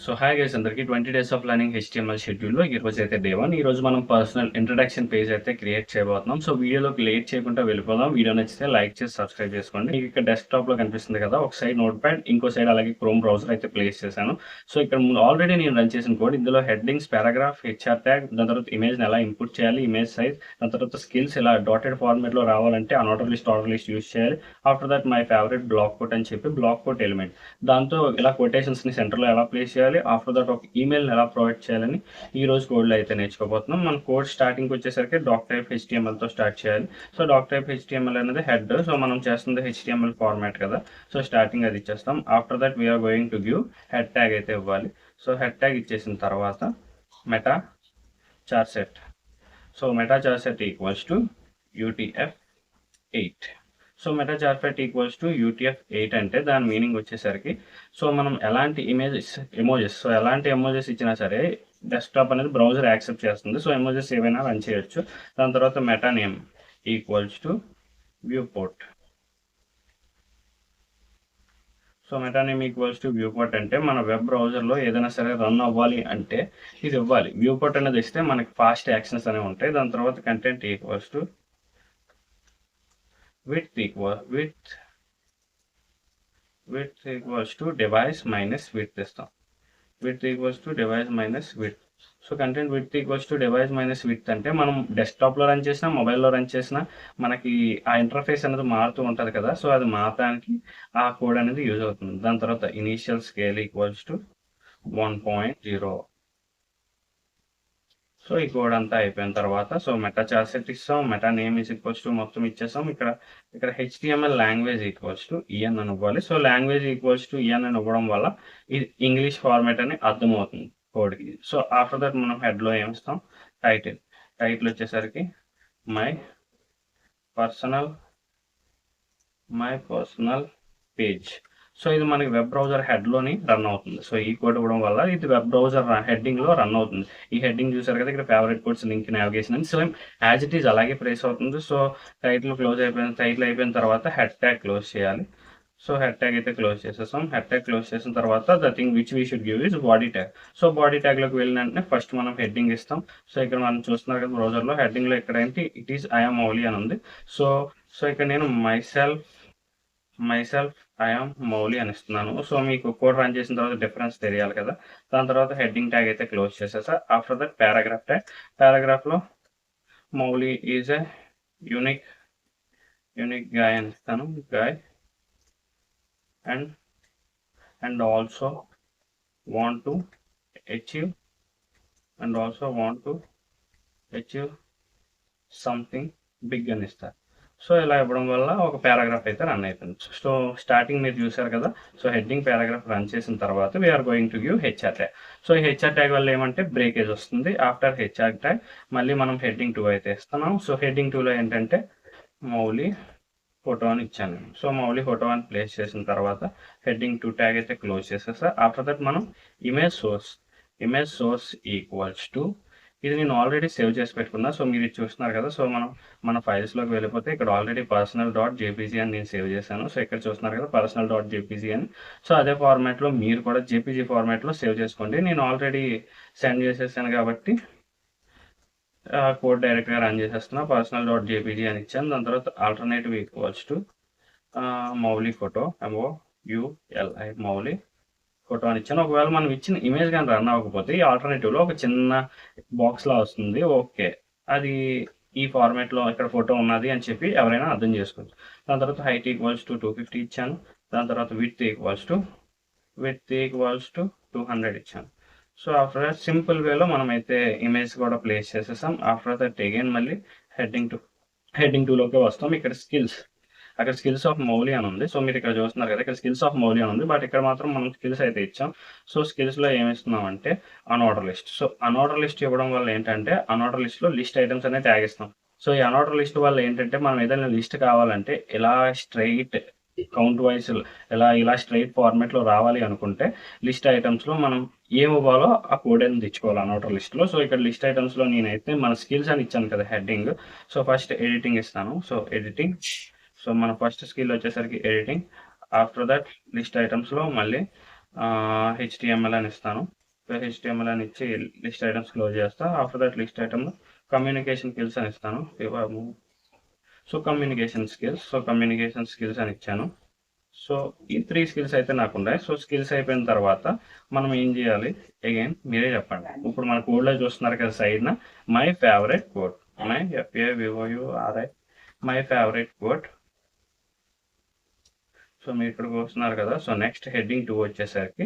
So hi guys అందరికి 20 days of learning HTML షెడ్యూల్లో ఈరోజు అయితే డే 1. ఈరోజు మనం పర్సనల్ ఇంట్రడక్షన్ పేజ్ అయితే క్రియేట్ చేయబోతున్నాం. సో వీడియోలోకి లేట్ చేయకుండా వెళ్ళిపోదాం. వీడియో నచ్చితే లైక్ చేసి సబ్స్క్రైబ్ చేసుకోండి. మీకు ఇక్కడ డెస్క్టాప్లో కనిపిస్తుంది కదా, ఒక సైడ్ నోట్ ప్యాడ్, ఇంకో సైడ్ అలాగే క్రోమ్ బ్రౌజర్ అయితే ప్లేస్ చేశాను. సో ఇక్కడ ఆల్రెడీ నేను రన్ చేసిన కోడ్, ఇందులో హెడ్డింగ్స్, పారాగ్రాఫ్, హెచ్ఆర్ ట్యాగ్, దాని తర్వాత ఇమేజ్ని ఎలా ఇంపుట్ చేయాలి, ఇమేజ్ సైజ్, దాని తర్వాత స్కిల్స్ ఇలా డాటెడ్ ఫార్మేట్లో రావాలంటే అనోటర్ లిస్ట్ యూస్ చేయాలి. After that my favourite block quote అని చెప్పి బ్లాక్ కోట్ ఎలిమెంట్, దాంతో ఇలా కొటేషన్స్ని సెంటర్లో ఎలా ప్లేస్ చేయాలి, ఆఫ్టర్ దట్ ఒక ఈమెయిల్ని ఎలా ప్రొవైడ్ చేయాలని ఈ రోజు కోడ్లో అయితే నేర్చుకోబోతున్నాం. మన కోడ్ స్టార్టింగ్ వచ్చేసరికి డాక్ టైప్ HTMLతో స్టార్ట్ చేయాలి. సో డాక్ టైప్ HTML అనేది హెడ్. సో మనం చేస్తుంది HTML ఫార్మాట్ కదా, సో స్టార్టింగ్ అది ఇచ్చేస్తాం. After that we're going to give head tag అయితే ఇవ్వాలి. సో హెడ్ ట్యాగ్ ఇచ్చేసిన తర్వాత meta char set. So meta char set equals to UTF-8. So meta char set equals to UTF-8 అంటే దాని meaning వచ్చేసరికి, so మనం ఎలాంటి ఎమోజెస్ సో ఎలాంటి ఎమోజెస్ ఇచ్చినా సరే డెస్క్టాప్ అనేది బ్రౌజర్ యాక్సెప్ట్ చేస్తుంది. సో ఎమోజెస్ ఏవైనా రన్ చేయొచ్చు. దాని తర్వాత meta name equals to viewport. So meta name equals to viewport అంటే మన వెబ్ బ్రౌజర్లో ఏదైనా సరే రన్ అవ్వాలి అంటే ఇది ఇవ్వాలి. వ్యూపోర్ట్ అనేది ఇస్తే మనకి ఫాస్ట్ యాక్షన్స్ అనేవి ఉంటాయి. దాని తర్వాత content equals to width equals to device minus width ఇస్తాం. width equals to device minus width. So content width equals to device minus width అంటే మనం డెస్క్టాప్లో రన్ చేసినా, మొబైల్లో రన్ చేసినా మనకి ఆ ఇంటర్ఫేస్ అనేది మారుతూ ఉంటుంది కదా, సో అది మారడానికి ఆ కోడ్ అనేది యూజ్ అవుతుంది. దాని తర్వాత initial scale equals to 1.0. So ఈ కోడ్ అంతా అయిపోయిన తర్వాత సో మెటా చార్ సెట్ ఇస్తాం, meta name is equals to మొత్తం ఇచ్చేస్తాం. ఇక్కడ HTML language equals to EN అని ఇవ్వాలి. So language equals to EN అని ఇవ్వడం వల్ల ఇది ఇంగ్లీష్ ఫార్మాట్ అని అర్థమవుతుంది కోడ్కి. సో ఆఫ్టర్ దట్ మనం హెడ్లో ఏమిస్తాం, టైటిల్ వచ్చేసరికి మై పర్సనల్ పేజ్. సో ఇది మనకి వెబ్ బ్రౌజర్ హెడ్లోని రన్ అవుతుంది. సో ఈ కోడ్ ఇవ్వడం వల్ల ఇది వెబ్ బ్రౌజర్ హెడ్డింగ్లో రన్ అవుతుంది. ఈ హెడ్డింగ్ చూసారు కదా, ఇక్కడ ఫేవరెట్ కోడ్స్, లింక్, నావిగేషన్ అని సేమ్ యాజ్ ఇట్ ఈజ్ అలాగే ప్లేస్ అవుతుంది. సో టైటిల్ అయిపోయిన తర్వాత హెడ్ ట్యాగ్ క్లోజ్ చేయాలి. సో హెడ్ ట్యాగ్ అయితే క్లోజ్ చేసేస్తాం. హెడ్ ట్యాగ్ క్లోజ్ చేసిన తర్వాత the thing which we should give is body tag. So body ట్యాగ్లోకి వెళ్ళిన వెంటనే ఫస్ట్ మనం హెడ్డింగ్ ఇస్తాం. సో ఇక్కడ మనం చూస్తున్నారు కదా బ్రౌజర్లో హెడ్డింగ్లో ఇక్కడ ఏంటి, ఇట్ ఈస్ ఐఎమ్ మౌలి అని ఉంది. సో ఇక్కడ నేను మైసెల్ఫ్ ఐఎమ్ మౌలి అని ఇస్తున్నాను. సో మీకు కోడ్ రన్ చేసిన తర్వాత డిఫరెన్స్ తెలియాలి కదా. దాని తర్వాత హెడ్డింగ్ ట్యాగ్ అయితే క్లోజ్ చేసేసా. After that paragraph tag. పారాగ్రాఫ్లో Mouli is a unique guy అని ఇస్తాను. Guy and also want to achieve something big అని ఇస్తారు. సో ఇలా ఇవ్వడం వల్ల ఒక పారాగ్రాఫ్ అయితే రన్ అయిపోయింది. సో స్టార్టింగ్ మీరు చూసారు కదా, సో హెడ్డింగ్ పారాగ్రాఫ్ రన్ చేసిన తర్వాత we're going to give HR tag. So ఈ హెచ్ఆర్ ట్యాగ్ వల్ల ఏమంటే బ్రేకేజ్ వస్తుంది. ఆఫ్టర్ హెచ్ఆర్ ట్యాగ్ మళ్ళీ మనం హెడ్డింగ్ 2 అయితే ఇస్తున్నాం. సో హెడ్డింగ్ 2లో ఏంటంటే మౌలి ఫోటో అని ఇచ్చాను. సో మౌలి ఫోటో అని ప్లేస్ చేసిన తర్వాత హెడ్డింగ్ 2 ట్యాగ్ అయితే క్లోజ్ చేసేసా. ఆఫ్టర్ దట్ మనం ఇమేజ్ సోర్స్ ఈక్వల్స్ టు, ఇది నేను ఆల్రెడీ సేవ్ చేసి పెట్టుకున్నా. సో మీరు ఇది చూస్తున్నారు కదా, సో మన ఫైల్స్లోకి వెళ్ళిపోతే ఇక్కడ ఆల్రెడీ personal.jpg అని నేను సేవ్ చేశాను. సో ఇక్కడ చూస్తున్నారు కదా personal.jpg అని. సో అదే ఫార్మాట్లో మీరు కూడా JPG ఫార్మాట్లో సేవ్ చేసుకోండి. నేను ఆల్రెడీ సెండ్ చేసేసాను కాబట్టి కోడ్ డైరెక్ట్గా రన్ చేసేస్తున్నా. personal.jpg అని ఇచ్చాను. దాని తర్వాత alternative equals to Mouli photo MOULI Mouli photo అని ఇచ్చాను. ఒకవేళ మనం ఇచ్చిన ఇమేజ్ కానీ రన్ అవ్వకపోతే ఈ ఆల్టర్నేటివ్లో ఒక చిన్న బాక్స్లా వస్తుంది. ఓకే, అది ఈ ఫార్మాట్లో ఇక్కడ ఫోటో ఉన్నది అని చెప్పి ఎవరైనా అర్థం చేసుకోవచ్చు. దాని తర్వాత హైట్ ఈక్వల్స్ టు 250 ఇచ్చాను. దాని తర్వాత విడ్త్ ఈక్వల్స్ టు 200 ఇచ్చాను. సో ఆఫ్టర్ దట్ సింపుల్ వేలో మనం అయితే ఇమేజ్ కూడా ప్లేస్ చేసేసాం. ఆఫ్టర్ దట్ అగైన్ మళ్ళీ హెడ్డింగ్ 2లోకి వస్తాం. ఇక్కడ స్కిల్స్ ఆఫ్ మౌలి అని ఉంది. సో మీరు ఇక్కడ చూస్తున్నారు కదా, ఇక్కడ స్కిల్స్ ఆఫ్ మౌలి అని ఉంది. బట్ ఇక్కడ మాత్రం మనం స్కిల్స్ అయితే ఇచ్చాం. సో స్కిల్స్లో ఏమి ఇస్తున్నాం అంటే unorder list. So unorder list ఇవ్వడం వల్ల ఏంటంటే అన్ఆర్డర్ లిస్ట్లో లిస్ట్ ఐటమ్స్ అనేది ట్యాగ్ ఇస్తాం. సో ఈ అన్ఆర్డర్ లిస్ట్ వల్ల ఏంటంటే మనం ఏదైనా లిస్ట్ కావాలంటే ఇలా స్ట్రైట్ కౌంట్ వైజ్ ఇలా స్ట్రైట్ ఫార్మాట్లో రావాలి అనుకుంటే లిస్ట్ ఐటమ్స్లో మనం ఏం ఇవ్వాలో ఆ కోడ్ అనేది తెచ్చుకోవాలి అన్ఆర్డర్ లిస్ట్లో. సో ఇక్కడ లిస్ట్ ఐటమ్స్లో నేనైతే మన స్కిల్స్ అని ఇచ్చాను కదా హెడ్డింగ్. సో ఫస్ట్ ఎడిటింగ్ ఇస్తాను. సో ఎడిటింగ్, సో మన ఫస్ట్ స్కిల్ వచ్చేసరికి ఎడిటింగ్. ఆఫ్టర్ దట్ లిస్ట్ ఐటమ్స్లో మళ్ళీ HTML అని ఇస్తాను. సో HTML అని ఇచ్చి లిస్ట్ ఐటమ్స్ క్లోజ్ చేస్తా. ఆఫ్టర్ దట్ లిస్ట్ ఐటమ్లో కమ్యూనికేషన్ స్కిల్స్ అని ఇస్తాను. సో కమ్యూనికేషన్ స్కిల్స్ అని ఇచ్చాను. సో ఈ 3 స్కిల్స్ అయితే నాకు ఉన్నాయి. సో స్కిల్స్ అయిపోయిన తర్వాత మనం ఏం చేయాలి అగైన్ మీరే చెప్పండి. ఇప్పుడు మన కోడ్లో చూస్తున్నారు కదా సైడ్న my favourite code, my favourite code. So మీరు ఇక్కడికి వస్తున్నారు కదా. సో నెక్స్ట్ హెడ్డింగ్ 2 వచ్చేసరికి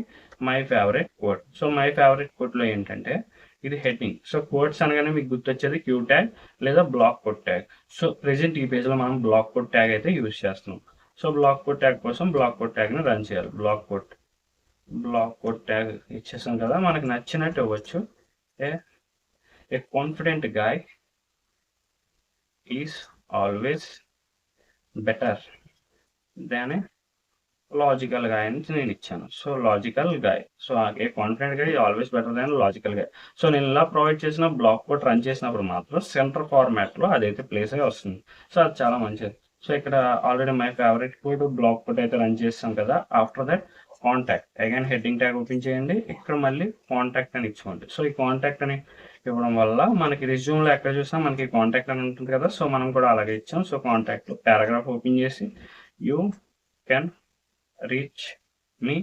my favourite code. So my favourite కోడ్లో ఏంటంటే ఇది హెడ్డింగ్. సో కోడ్స్ అనగానే మీకు గుర్తొచ్చేది క్యూ ట్యాగ్ లేదా block code tag. So present ఈ పేజ్లో మనం బ్లాక్ కోడ్ ట్యాగ్ అయితే యూజ్ చేస్తున్నాం. సో బ్లాక్ కోడ్ ట్యాగ్ కోసం బ్లాక్ కోడ్ ట్యాగ్ని రన్ చేయాలి. బ్లాక్ కోడ్ ట్యాగ్ ఇచ్చేసాం కదా. మనకి నచ్చినట్టు ఇవ్వచ్చు. ఏ confident guy is always better than a logical guy అని నేను ఇచ్చాను. So logical guy. So a confident guy always better than logical guy. So నేను ఇలా ప్రొవైడ్ చేసిన బ్లాక్ కోడ్ రన్ చేసినప్పుడు మాత్రం సెంటర్ ఫార్మాట్లో అదైతే ప్లేస్ అయి వస్తుంది. సో అది చాలా మంచిది. సో ఇక్కడ already my favourite code block code అయితే రన్ చేస్తాం కదా. After that contact again heading tag open చేయండి. ఇక్కడ మళ్ళీ కాంటాక్ట్ అని ఇచ్చుకోండి. సో ఈ కాంటాక్ట్ అని ఇవ్వడం వల్ల మనకి రెజ్యూమ్లో ఎక్కడ చూసినా మనకి కాంటాక్ట్ అని ఉంటుంది కదా. సో మనం కూడా అలాగే ఇచ్చాం. సో కాంటాక్ట్ పారాగ్రాఫ్ ఓపెన్ చేసి you can reach me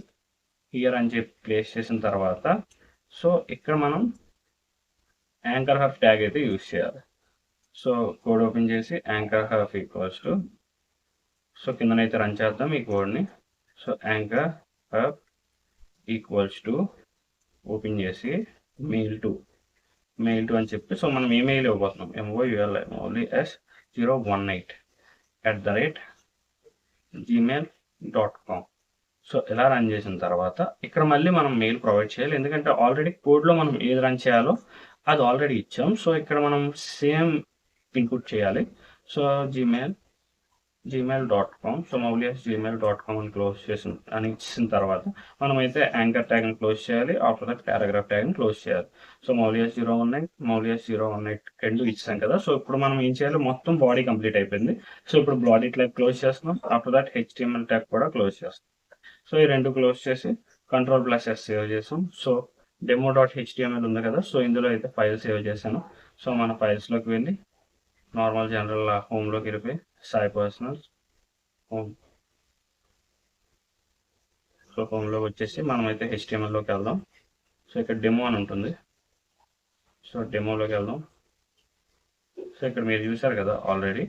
here అని చెప్పి ప్లేస్ చేసిన తర్వాత సో ఇక్కడ మనం యాంకర్ హఫ్ ట్యాగ్ అయితే యూజ్ చేయాలి. సో కోడ్ ఓపెన్ చేసి anchor href equals to so కిందనైతే రన్ చేద్దాం ఈ కోడ్ని. So anchor href equals to open చేసి మెయిల్ టు అని చెప్పి సో మనం ఈమెయిల్ ఇవ్వబోతున్నాం. mouli018@gmail.com. సో ఇలా రన్ చేసిన తర్వాత ఇక్కడ మళ్ళీ మనం మెయిల్ ప్రొవైడ్ చేయాలి. ఎందుకంటే ఆల్రెడీ కోడ్లో మనం ఏది రన్ చేయాలో అది ఆల్రెడీ ఇచ్చాం. సో ఇక్కడ మనం సేమ్ ఇన్పుట్ చేయాలి. So gmail.com. సో mouli@gmail.com అని క్లోజ్ అని ఇచ్చిన తర్వాత మనమైతే యాంకర్ ట్యాగ్ని క్లోజ్ చేయాలి. ఆఫ్టర్ దట్ పారాగ్రాఫ్ ట్యాగ్ని క్లోజ్ చేయాలి. సో mouli018 రెండు ఇచ్చాం కదా. సో ఇప్పుడు మనం ఏం చేయాలి, మొత్తం బాడీ కంప్లీట్ అయిపోయింది. సో ఇప్పుడు బాడీ ట్యాగ్ క్లోజ్ చేస్తున్నాం. ఆఫ్టర్ దట్ HTML ట్యాగ్ కూడా క్లోజ్ చేస్తాం. సో ఈ రెండు క్లోజ్ చేసి Ctrl+S సేవ్ చేసాం. సో demo.html ఉంది కదా. సో ఇందులో అయితే ఫైల్ సేవ్ చేశాను. సో మన ఫైల్స్లోకి వెళ్ళి నార్మల్ జనరల్ హోమ్లోకి వెళ్ళిపోయి సాయి పర్సనల్ హోమ్. సో హోమ్లోకి వచ్చేసి మనమైతే HTMLలోకి వెళ్దాం. సో ఇక్కడ డెమో అని ఉంటుంది. సో డెమోలోకి వెళ్దాం. సో ఇక్కడ మీరు చూసారు కదా ఆల్రెడీ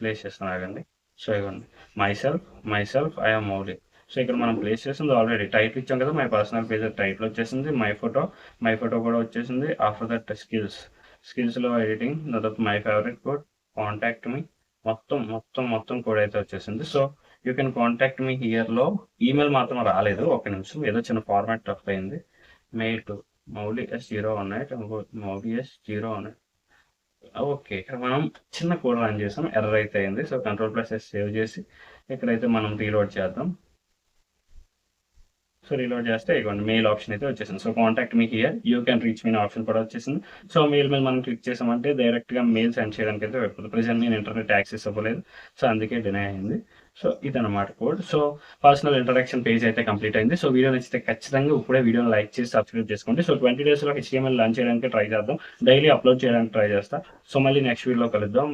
ప్లేస్ చేస్తాను ఆగండి. సో ఇవ్వండి మైసెల్ఫ్ ఐఎమ్ మౌలి. సో ఇక్కడ మనం ప్లేస్ చేసింది ఆల్రెడీ టైటిల్ ఇచ్చాం కదా. మై పర్సనల్ పేజ్ టైటిల్ వచ్చేసింది. మై ఫోటో కూడా వచ్చేసింది. ఆఫ్టర్ దట్ స్కిల్స్లో ఎడిటింగ్, దాదాపు my favourite code, contact me, మొత్తం కోడ్ అయితే వచ్చేసింది. So you can contact me హియర్లో ఈమెయిల్ మాత్రం రాలేదు. ఒక నిమిషం, ఏదో చిన్న ఫార్మాట్ టఫ్ అయింది. Mail to mouli018. ఓకే, ఇక్కడ మనం చిన్న కోడ్ రన్ చేసాం, ఎర్రర్ అయితే అయింది. సో Ctrl+S సేవ్ చేసి ఇక్కడైతే మనం రీలోడ్ చేద్దాం. సో రీలోడ్ చేస్తే ఇవ్వండి మెయిల్ ఆప్షన్ అయితే వచ్చేసింది. So contact me here, you can reach me option కూడా వచ్చేసింది. సో మెయిల్ మీద మనం క్లిక్ చేసామంటే డైరెక్ట్గా మెయిల్ సెండ్ చేయడానికి అయితే వెళ్ళిపోతుంది. ప్రెజెంట్ నేను ఇంటర్నెట్ యాక్సెస్ అవ్వలేదు, సో అందుకే డినై అయింది. సో ఇదన్నమాట code. So personal introduction page అయితే కంప్లీట్ అయింది. సో వీడియో నచ్చితే ఖచ్చితంగా ఇప్పుడే వీడియోని లైక్ చేసి సబ్స్క్రైబ్ చేసుకోండి. సో 20 daysలో HTML లాంచ్ చేయడానికి ట్రై చేద్దాం. డైలీ అప్లోడ్ చేయడానికి ట్రై చేస్తా. సో మళ్ళీ నెక్స్ట్ వీడియోలో కలుద్దాం.